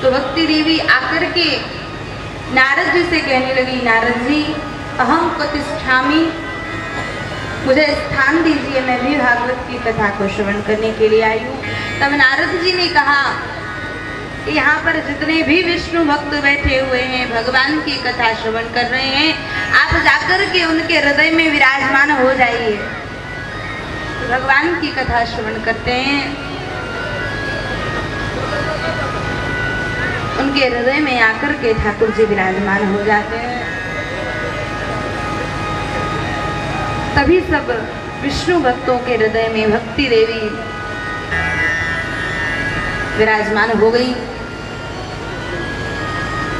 तो भक्ति देवी आकर के नारद जी से कहने लगी, नारद जी अहम प्रतिष्ठामी, मुझे स्थान दीजिए, मैं भी भागवत की कथा को श्रवण करने के लिए आई हूँ। तब नारद जी ने कहा कि यहाँ पर जितने भी विष्णु भक्त बैठे हुए हैं, भगवान की कथा श्रवण कर रहे हैं, आप जाकर के उनके हृदय में विराजमान हो जाइए। तो भगवान की कथा श्रवण करते हैं, उनके हृदय में आकर के ठाकुर जी विराजमान हो जाते हैं। तभी सब विष्णु भक्तों के हृदय में भक्ति देवी विराजमान हो गई।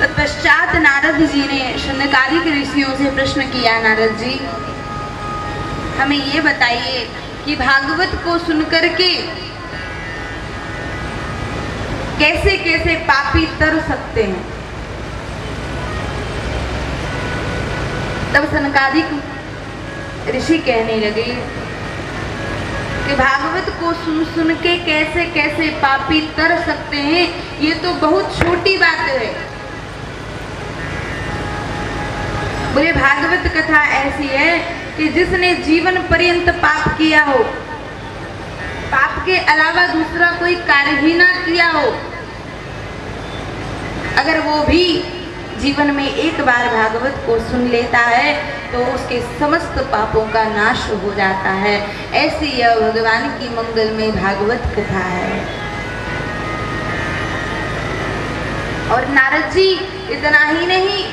तत्पश्चात नारद जी ने शनकादिक ऋषियों से प्रश्न किया, नारद जी हमें ये बताइए कि भागवत को सुनकर के कैसे कैसे पापी तर सकते हैं। तब शनकादिक ऋषि कहने लगे कि भागवत को सुन सुन के कैसे कैसे पापी तर सकते हैं, ये तो बहुत छोटी बात है। बोले भागवत कथा ऐसी है कि जिसने जीवन पर्यंत पाप किया हो, पाप के अलावा दूसरा कोई कार्य ही ना किया हो, अगर वो भी जीवन में एक बार भागवत को सुन लेता है तो उसके समस्त पापों का नाश हो जाता है। ऐसी यह भगवान की मंगलमय भागवत कथा है। और नारद जी इतना ही नहीं,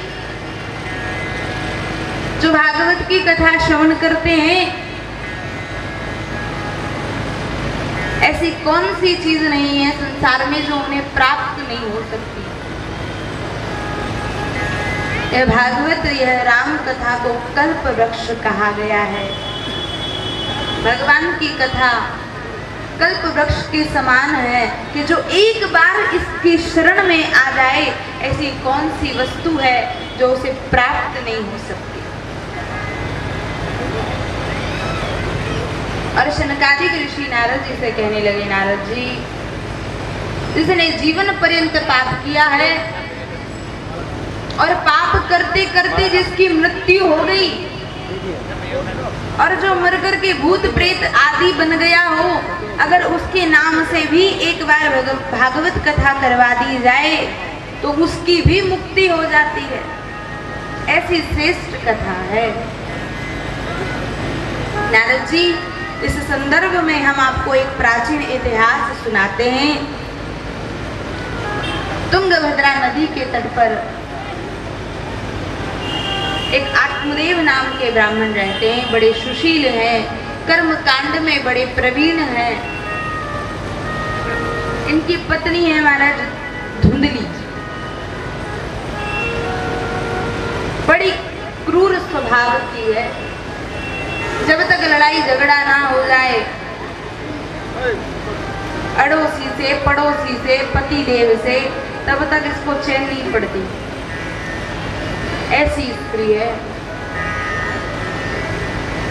जो भागवत की कथा श्रवण करते हैं, ऐसी कौन सी चीज नहीं है संसार में जो उन्हें प्राप्त नहीं हो सकती। यह भागवत, यह राम कथा को कल्प वृक्ष कहा गया है। भगवान की कथा कल्प वृक्ष के समान है कि जो एक बार इसकी शरण में आ जाए, ऐसी कौन सी वस्तु है जो उसे प्राप्त नहीं हो सकती। और शनकादिक ऋषि नारद जी से कहने लगे, नारद जी जिसने जीवन पर्यंत पाप किया है और पाप करते करते जिसकी मृत्यु हो गई, और जो मरकर के भूत प्रेत आदि बन गया हो, अगर उसके नाम से भी एक बार भागवत कथा करवा दी जाए तो उसकी भी मुक्ति हो जाती है। ऐसी श्रेष्ठ कथा है। नारद जी इस संदर्भ में हम आपको एक प्राचीन इतिहास सुनाते हैं। तुंगभद्रा नदी के तट पर एक आत्मदेव नाम के ब्राह्मण रहते हैं, बड़े सुशील हैं, कर्म कांड में बड़े प्रवीण हैं। इनकी पत्नी है महाराज धुंधली, बड़ी क्रूर स्वभाव की है। जब तक लड़ाई झगड़ा ना हो जाए, अड़ोसी से, पड़ोसी से, पति देव से, तब तक इसको चैन नहीं पड़ती। ऐसी स्त्री है।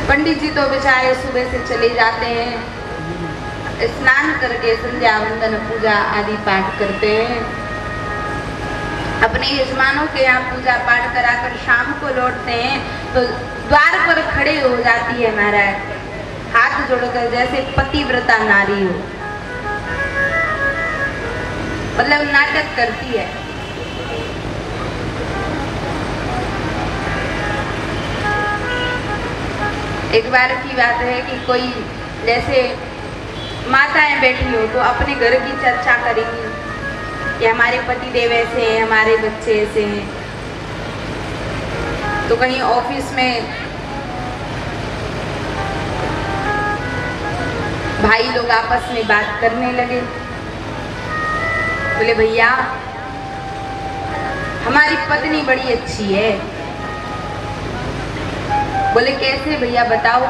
पंडित जी तो बेचारे सुबह से चले जाते हैं, स्नान करके संध्या वंदन पूजा आदि पाठ करते हैं, अपने यजमानों के यहाँ पूजा पाठ कराकर शाम को लौटते हैं तो द्वार पर खड़े हो जाती है महाराज, हाथ जोड़कर जैसे पतिव्रता नारी हो, मतलब नाटक करती है। एक बार की बात है कि कोई जैसे माताएं बैठी हो तो अपने घर की चर्चा करेंगी कि हमारे पति देव ऐसे हैं, हमारे बच्चे ऐसे हैं। तो कहीं ऑफिस में भाई लोग आपस में बात करने लगे, बोले भैया हमारी पत्नी बड़ी अच्छी है। बोले कैसे भैया बताओ।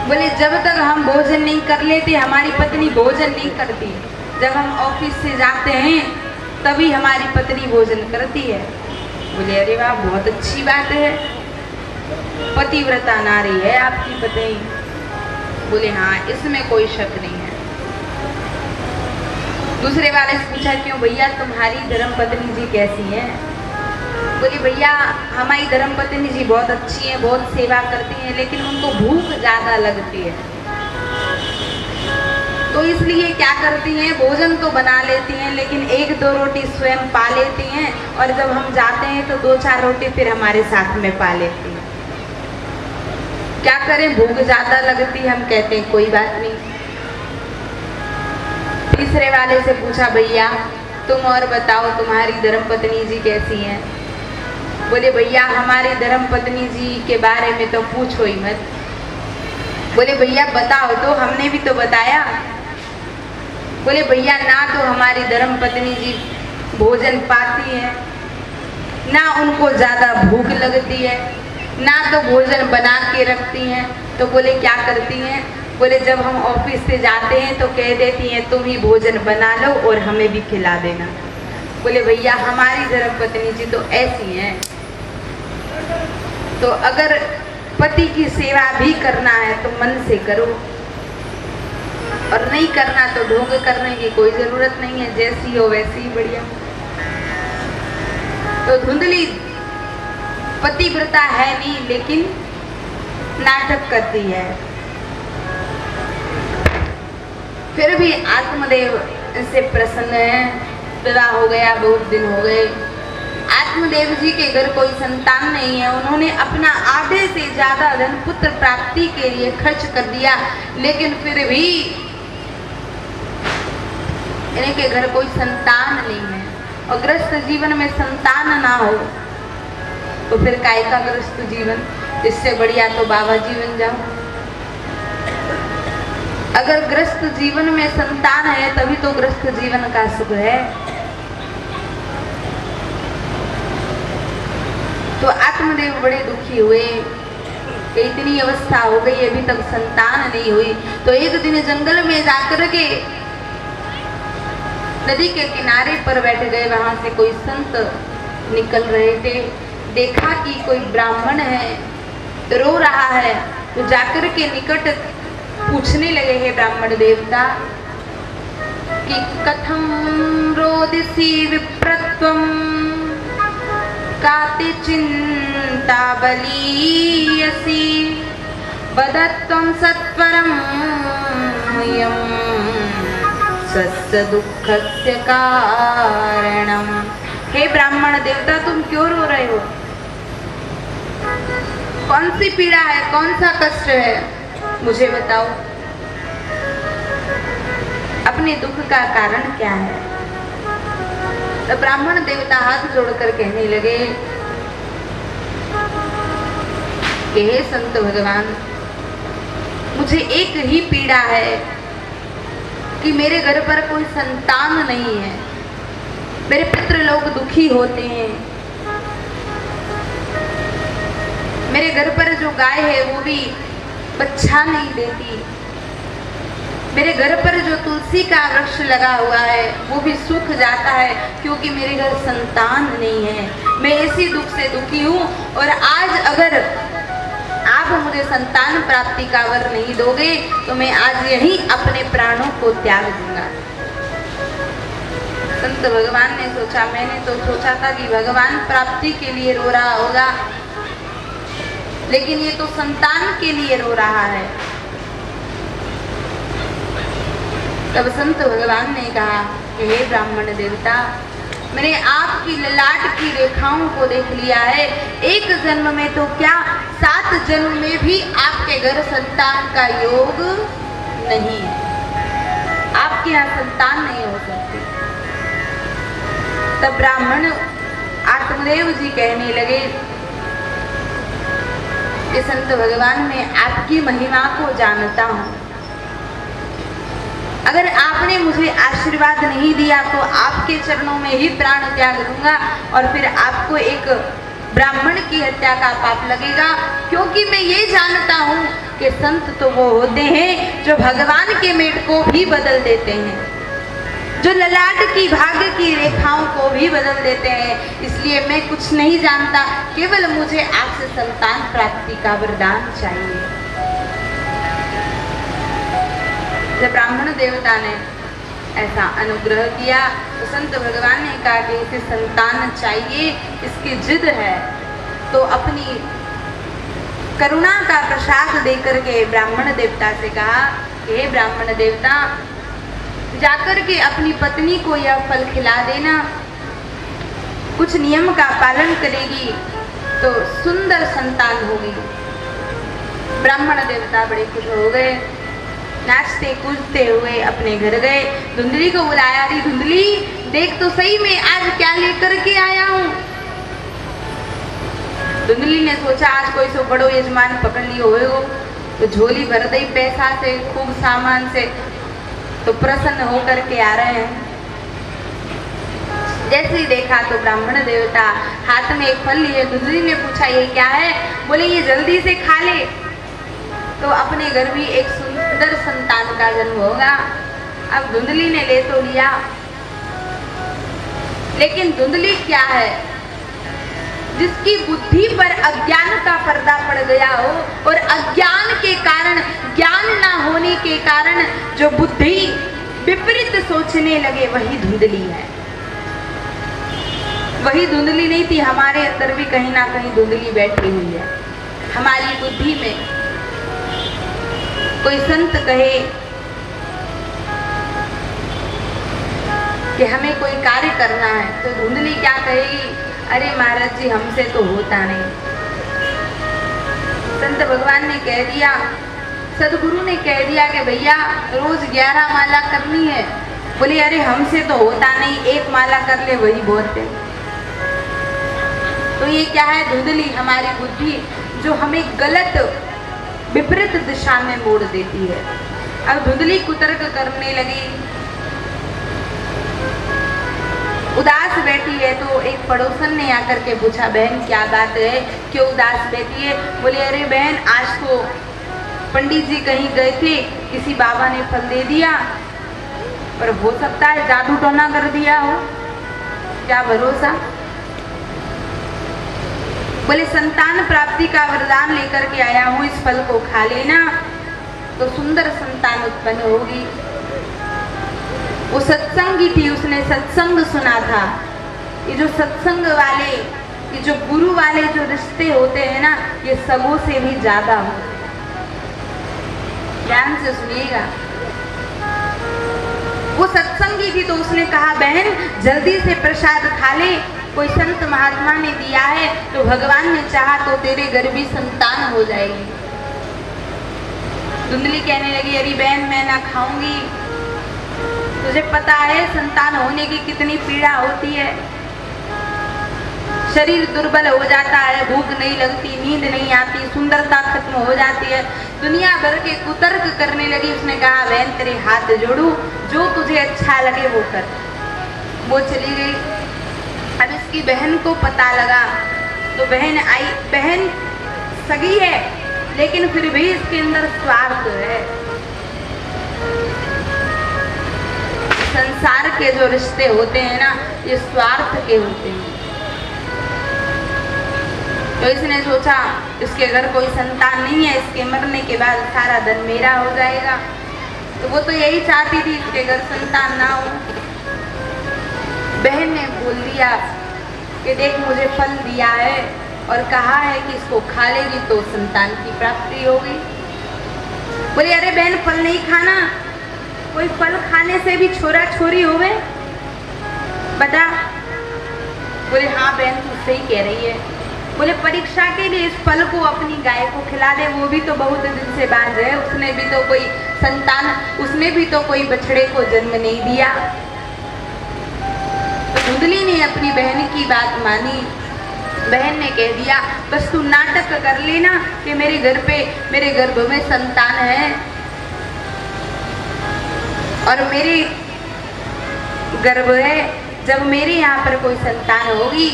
बोले जब तक हम भोजन नहीं कर लेते हमारी पत्नी भोजन नहीं करती, जब हम ऑफिस से जाते हैं तभी हमारी पत्नी भोजन करती है। बोले अरे वाह बहुत अच्छी बात है, पतिव्रता नारी है आपकी पत्नी। बोले हाँ इसमें कोई शक नहीं है। दूसरे वाले से पूछा, क्यों भैया तुम्हारी धर्मपत्नी जी कैसी है? बोले भैया हमारी धर्मपत्नी जी बहुत अच्छी है, बहुत सेवा करती हैं, लेकिन उनको भूख ज्यादा लगती है, तो इसलिए क्या करती हैं, भोजन तो बना लेती हैं लेकिन 1-2 रोटी स्वयं पा लेती हैं, और जब हम जाते हैं तो 2-4 रोटी फिर हमारे साथ में पा लेती हैं। क्या करें, भूख ज्यादा लगती है। हम कहते हैं कोई बात नहीं। तीसरे वाले से पूछा, भैया तुम और बताओ तुम्हारी धर्मपत्नी जी कैसी हैं? बोले भैया हमारी धर्मपत्नी जी के बारे में तो पूछो ही मत। बोले भैया बताओ तो, हमने भी तो बताया। बोले भैया ना तो हमारी धर्मपत्नी जी भोजन पाती है, ना उनको ज्यादा भूख लगती है, ना तो भोजन बना के रखती हैं। तो बोले क्या करती हैं? बोले जब हम ऑफिस से जाते हैं तो कह देती हैं तुम ही भोजन बना लो और हमें भी खिला देना। बोले भैया हमारी धर्मपत्नी जी तो ऐसी हैं, तो अगर पति की सेवा भी करना है तो मन से करो, और नहीं करना तो ढोंग करने की कोई जरूरत नहीं है, जैसी हो वैसी ही बढ़िया। तो धुंधली पतिव्रता है नहीं, लेकिन नाटक करती है। फिर भी आत्मदेव से प्रसन्न है। विवाह हो गया, बहुत दिन हो गए, आत्मदेव जी के घर कोई संतान नहीं है। उन्होंने अपना आधे से ज्यादा धन पुत्र प्राप्ति के लिए खर्च कर दिया, लेकिन फिर भी इनके घर कोई संतान नहीं है। और ग्रस्त जीवन में संतान ना हो तो फिर काय का ग्रस्त जीवन? इससे बढ़िया तो बाबा जीवन जाओ। अगर ग्रस्त जीवन में संतान है तभी तो ग्रस्त जीवन का सुख है। तो आत्मदेव बड़े दुखी हुए कि इतनी अवस्था हो गई अभी तक संतान नहीं हुई। तो एक दिन जंगल में जाकर के नदी के किनारे पर बैठ गए। वहां से कोई संत निकल रहे थे, देखा कि कोई ब्राह्मण है, रो रहा है, तो जाकर के निकट पूछने लगे, हे ब्राह्मण देवता कि कथम रोदिसी विप्रत्वम काति चिंता बलीयसी वदत्वं सत्वरम यम सस्य दुःखस्य कारणम। हे ब्राह्मण देवता तुम क्यों रो रहे हो? कौन सी पीड़ा है, कौन सा कष्ट है, मुझे बताओ। अपने दुख का कारण क्या है? तो ब्राह्मण देवता हाथ जोड़कर कहने लगे कि हे संत भगवान, मुझे एक ही पीड़ा है कि मेरे घर पर कोई संतान नहीं है। मेरे पितृ लोग दुखी होते हैं। मेरे घर पर जो गाय है वो भी बच्चा नहीं देती। मेरे घर पर जो तुलसी का वृक्ष लगा हुआ है वो भी सूख जाता है, क्योंकि मेरे घर संतान नहीं है। मैं इसी दुख से दुखी हूँ, और आज अगर आप मुझे संतान प्राप्ति का वर नहीं दोगे तो मैं आज यहीं अपने प्राणों को त्याग दूंगा। संत भगवान ने सोचा, मैंने तो सोचा था कि भगवान प्राप्ति के लिए रो रहा होगा, लेकिन ये तो संतान के लिए रो रहा है। तब संत भगवान ने कहा कि हे ब्राह्मण देवता, मैंने आपकी ललाट की रेखाओं को देख लिया है। एक जन्म में तो क्या, 7 जन्म में भी आपके घर संतान का योग नहीं है। आपके यहाँ संतान नहीं हो सकती। तब ब्राह्मण आत्मदेव जी कहने लगे कि संत भगवान, मैं आपकी महिमा को जानता हूँ। अगर आपने मुझे आशीर्वाद नहीं दिया तो आपके चरणों में ही प्राण त्याग दूंगा, और फिर आपको एक ब्राह्मण की हत्या का पाप लगेगा। क्योंकि मैं ये जानता हूँ कि संत तो वो होते हैं जो भगवान के मेट को भी बदल देते हैं, जो ललाट की भाग्य की रेखाओं को भी बदल देते हैं। इसलिए मैं कुछ नहीं जानता, केवल मुझे आपसे संतान प्राप्ति का वरदान चाहिए। जब ब्राह्मण देवता ने ऐसा अनुग्रह किया। तो संत भगवान ने कहा कि इसे संतान चाहिए, इसकी जिद है, तो अपनी करुणा का प्रसाद देकर के ब्राह्मण देवता से कहा कि हे ब्राह्मण देवता, जाकर के अपनी पत्नी को यह फल खिला देना, कुछ नियम का पालन करेगी तो सुंदर संतान होगी। ब्राह्मण देवता बड़े खुश हो गए, नाचते कूदते हुए अपने घर गए। धुंधली को बुलाया, अरे धुंधली देख तो सही मैं आज क्या लेकर के आया हूँ। धुंधली ने सोचा आज कोई सो बड़ो यजमान पकड़ लियो होएगो, तो झोली भर दई पैसा से, खूब सामान से, तो प्रसन्न होकर के आ रहे हैं। जैसे ही देखा तो ब्राह्मण देवता हाथ में एक फल लिए। धुंधली ने पूछा ये क्या है? बोले ये जल्दी से खा ले, तो अपने घर भी एक सुंदर संतान का जन्म होगा। अब धुंधली ने ले तो लिया, लेकिन धुंधली क्या है? जिसकी बुद्धि पर अज्ञान का पर्दा पड़ गया हो और अज्ञान के कारण, ज्ञान ना होने के कारण जो बुद्धि विपरीत सोचने लगे, वही धुंधली है। वही धुंधली नहीं थी, हमारे अंदर भी कहीं ना कहीं धुंधली बैठी हुई है। हमारी बुद्धि में कोई संत कहे कि हमें कोई कार्य करना है, तो धुंधली क्या कहेगी? अरे महाराज जी हमसे तो होता नहीं। संत भगवान ने कह दिया, सदगुरु ने कह दिया कि भैया रोज 11 माला करनी है। बोले अरे हमसे तो होता नहीं, 1 माला कर ले वही बहुत है। तो ये क्या है? धुंधली, हमारी बुद्धि जो हमें गलत विपरीत दिशा में मोड़ देती है। अब धुंधली कुतर्क करने लगी, उदास बैठी है। तो एक पड़ोसन ने आकर के पूछा, बहन क्या बात है, क्यों उदास बैठी है? बोले अरे बहन आज तो पंडित जी कहीं गए थे, किसी बाबा ने फल दे दिया, पर हो सकता है जादू टोना कर दिया हो, क्या भरोसा। बोले संतान प्राप्ति का वरदान लेकर के आया हूँ, इस फल को खा लेना तो सुंदर संतान उत्पन्न होगी। वो सत्संगी थी, उसने सत्संग सुना था। ये जो सत्संग वाले, ये जो गुरु वाले जो रिश्ते होते हैं ना, ये सबों से भी ज्यादा होते हैं। ध्यान से सुनिएगा। वो सत्संगी थी तो उसने कहा बहन जल्दी से प्रसाद खा ले, कोई संत महात्मा ने दिया है, तो भगवान ने चाहा तो तेरे घर भी संतान हो जाएगी। धुंधली कहने लगी अरे बहन मैं ना खाऊंगी, तुझे पता है संतान होने की कितनी पीड़ा होती है। शरीर दुर्बल हो जाता है, भूख नहीं लगती, नींद नहीं आती, सुंदरता खत्म हो जाती है। दुनिया भर के कुतर्क करने लगी। उसने कहा बहन तेरे हाथ जोड़ू, जो तुझे अच्छा लगे वो कर। वो चली गई। अब इसकी बहन को पता लगा तो बहन आई। बहन सगी है लेकिन फिर भी इसके अंदर स्वार्थ है। संसार के जो रिश्ते होते हैं ना, ये स्वार्थ के होते हैं। तो इसने सोचा इसके घर कोई संतान नहीं है, इसके मरने के बाद सारा धन मेरा हो जाएगा। तो वो तो यही चाहती थी इसके घर संतान ना हो। बहन ने बोल दिया कि देख मुझे फल दिया है और कहा है कि इसको खा लेगी तो संतान की प्राप्ति होगी। बोले अरे बहन फल नहीं खाना, कोई फल खाने से भी छोरा छोरी होवे बता। बोले हाँ बहन तू सही कह रही है। बोले परीक्षा के लिए इस फल को अपनी गाय को खिला दे, वो भी तो बहुत दिन से बांझ है, उसने भी तो कोई संतान, उसने भी तो कोई बछड़े को जन्म नहीं दिया। तो धुंधली ने अपनी बहन की बात मानी। बहन ने कह दिया बस तू नाटक कर लेना कि मेरे घर पे, मेरे गर्भ में संतान है और मेरे गर्भ है। जब मेरे यहाँ पर कोई संतान होगी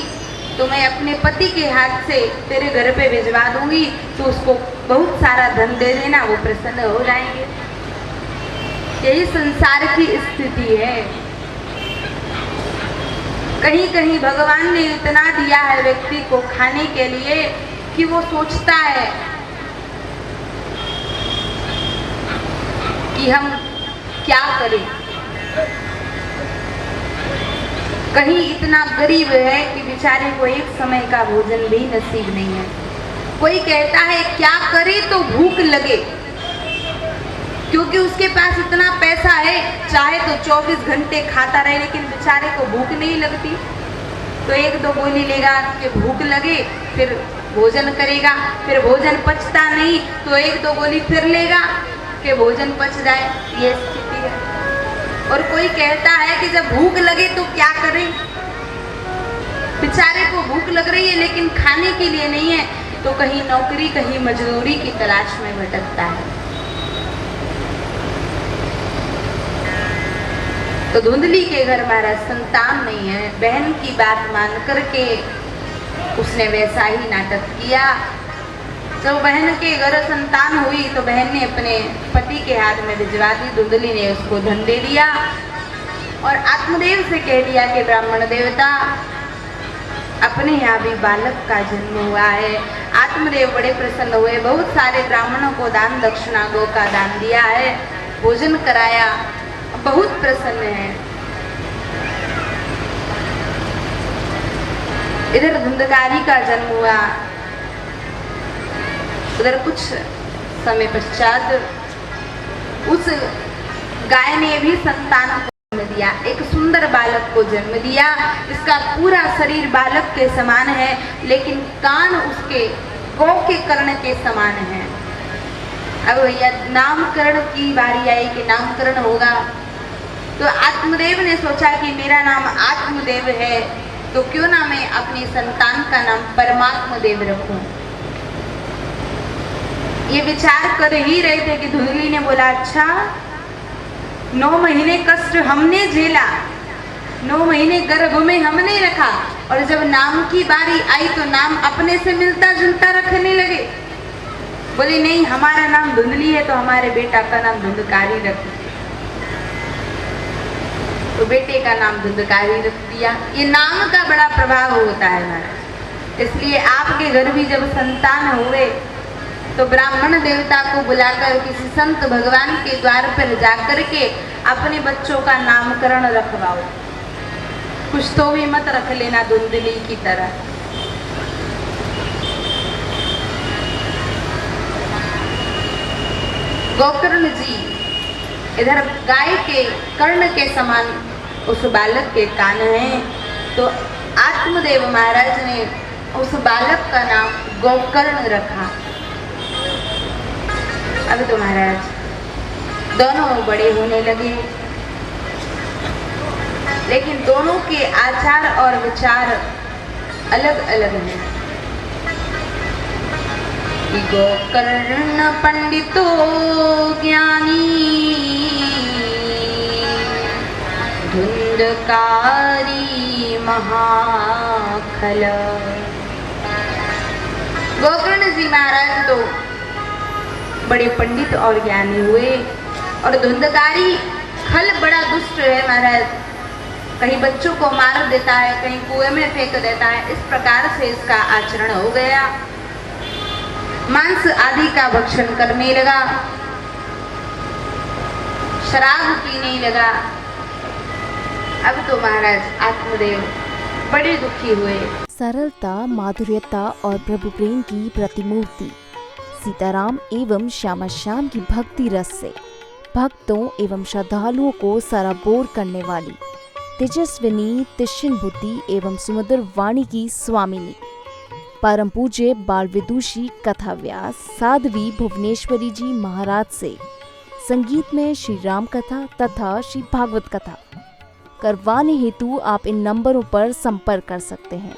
तो मैं अपने पति के हाथ से तेरे घर पे भिजवा दूंगी, तो उसको बहुत सारा धन दे देना, वो प्रसन्न हो जाएंगे। यही संसार की स्थिति है। कहीं कहीं भगवान ने इतना दिया है व्यक्ति को खाने के लिए कि वो सोचता है कि हम क्या करें। कहीं इतना गरीब है कि बेचारे को एक समय का भोजन भी नसीब नहीं है। कोई कहता है क्या करे तो भूख लगे, क्योंकि उसके पास इतना पैसा है, चाहे तो 24 घंटे खाता रहे, लेकिन बेचारे को भूख नहीं लगती। तो एक दो गोली लेगा कि भूख लगे, फिर भोजन करेगा, फिर भोजन पचता नहीं तो एक दो गोली फिर लेगा कि भोजन पच जाए। ये स्थिति है। और कोई कहता है कि जब भूख लगे तो क्या करें, बेचारे को भूख लग रही है लेकिन खाने के लिए नहीं है, तो कहीं नौकरी कहीं मजदूरी की तलाश में भटकता है। तो धुंधली के घर महाराज संतान नहीं है। बहन की बात मान करके उसने वैसा ही नाटक किया। जब बहन के घर संतान हुई तो बहन ने अपने पति के हाथ में भिजवा दी। धुंधली ने उसको धन दे दिया और आत्मदेव से कह दिया कि ब्राह्मण देवता, अपने यहाँ भी बालक का जन्म हुआ है। आत्मदेव बड़े प्रसन्न हुए, बहुत सारे ब्राह्मणों को दान दक्षिणा गौ का दान दिया है, भोजन कराया, बहुत प्रसन्न है। इधर धुंधकारी का जन्म हुआ। उधर कुछ समय पश्चात उस गाय ने भी संतान को जन्म दिया, एक सुंदर बालक को जन्म दिया। इसका पूरा शरीर बालक के समान है, लेकिन कान उसके गौ के कर्ण के समान है। अब भैया नामकरण की बारी आई कि नामकरण होगा, तो आत्मदेव ने सोचा कि मेरा नाम आत्मदेव है, तो क्यों ना मैं अपनी संतान का नाम परमात्मा देव रखूं। ये विचार कर ही रहे थे कि धुंधली ने बोला, अच्छा 9 महीने कष्ट हमने झेला, 9 महीने गर्भ में हमने रखा, और जब नाम की बारी आई तो नाम अपने से मिलता जुलता रखने लगे। बोले नहीं, हमारा नाम धुंधली है तो हमारे बेटा का नाम धुंधकारी रख दिया। तो बेटे का नाम धुंधकारी रख दिया। ये नाम का बड़ा प्रभाव होता है महाराज। इसलिए आपके घर भी जब संतान हुए तो ब्राह्मण देवता को बुलाकर किसी संत भगवान के द्वार पर जाकर के अपने बच्चों का नामकरण रखवाओ। कुछ तो भी मत रख लेना धुंधली की तरह। गोकर्ण जी, इधर गाय के कर्ण के समान उस बालक के कान हैं, तो आत्मदेव महाराज ने उस बालक का नाम गोकर्ण रखा। अब तो महाराज दोनों बड़े होने लगे, लेकिन दोनों के आचार और विचार अलग अलग हैं। गोकर्ण पंडितो ज्ञानी, धुंधकारी महाखल। गोकर्ण जी महाराज तो बड़े पंडित और ज्ञानी हुए, और धुंधकारी खल बड़ा दुष्ट है महाराज। कहीं बच्चों को मार देता है, कहीं कुएं में फेंक देता है। इस प्रकार से इसका आचरण हो गया। मांस आदि का भक्षण करने लगा, शराब पीने लगा। अब तो महाराज आत्मदेव बड़े दुखी हुए। सरलता, माधुर्यता और प्रभु प्रेम की प्रतिमूर्ति सीताराम एवं श्यामा श्याम की भक्ति रस से भक्तों एवं श्रद्धालुओं को सराबोर करने वाली तेजस्विनी, तीक्ष्ण बुद्धि एवं सुमधुर वाणी की स्वामिनी परम पूज्य बाल विदुषी कथा व्यास साध्वी भुवनेश्वरी जी महाराज से संगीत में श्री राम कथा तथा श्री भागवत कथा करवाने हेतु आप इन नंबरों पर संपर्क कर सकते हैं।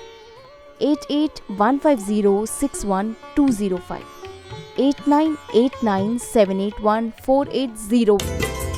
8815061205, 8989781480।